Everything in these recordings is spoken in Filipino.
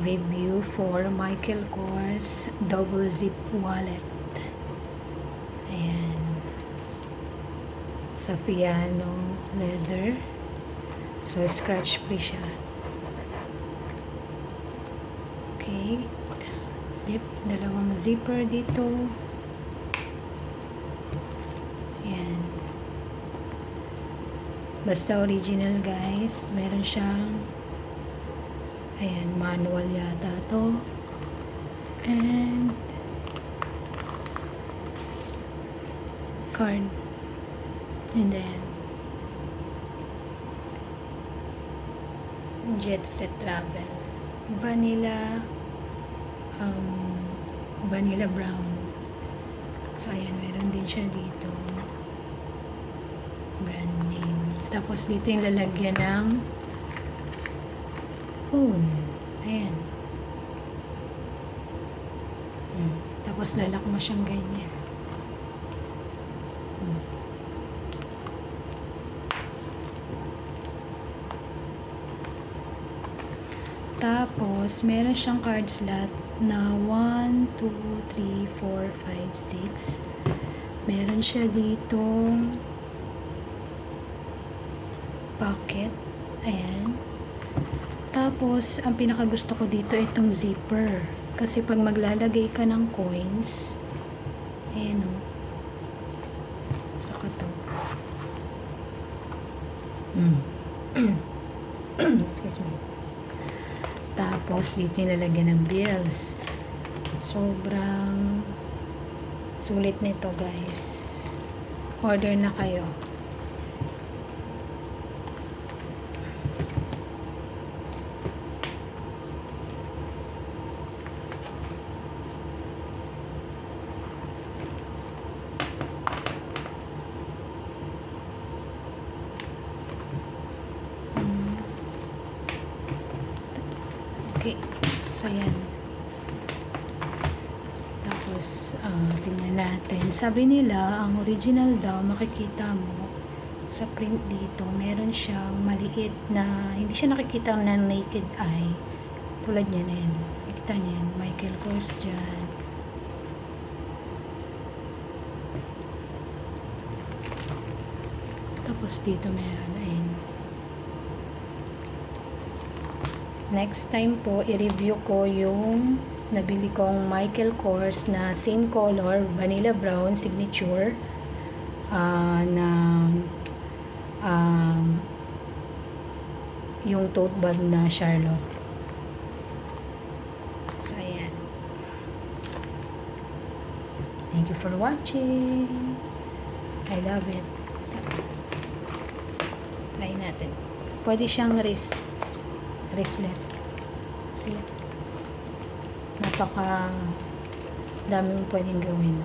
review for Michael Kors double zip wallet. Ayan. Sa piano leather. So, scratch free siya. Okay. Zip. Dalawang zipper dito. Ayan. Basta original guys. Meron siyang ayan, manual yata to. And card. And then Jet Set Travel. Vanilla vanilla brown. So ayan, meron din siya dito. Brand name. Tapos dito yung lalagyan ng phone. Ayan. Tapos lalak mo siyang ganyan. Tapos, meron siyang card slot na 1, 2, 3, 4, 5, 6. Meron siya dito pocket. Ayan. Tapos, ang pinakagusto ko dito itong zipper. Kasi pag maglalagay ka ng coins, ayan o. Saka to. Excuse me. Tapos, dito yung lalagyan ng bills. Sobrang sulit nito, guys. Order na kayo. Okay. So, yan. Tapos, tingnan natin. Sabi nila, ang original daw, makikita mo sa print dito, meron siyang maliit na, hindi siya nakikita ng naked eye. Tulad niya na yan. Nakikita niya yan. Michael Kors dyan. Tapos, dito meron. Ayan. Next time po, i-review ko yung nabili kong Michael Kors na same color, vanilla brown signature na yung tote bag na Charlotte. So, ayan. Thank you for watching. I love it. So, try natin. Pwede siyang wristlet. See? Napaka daming pwedeng gawin.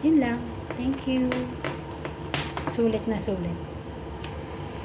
Yun lang. Thank you. Sulit na sulit.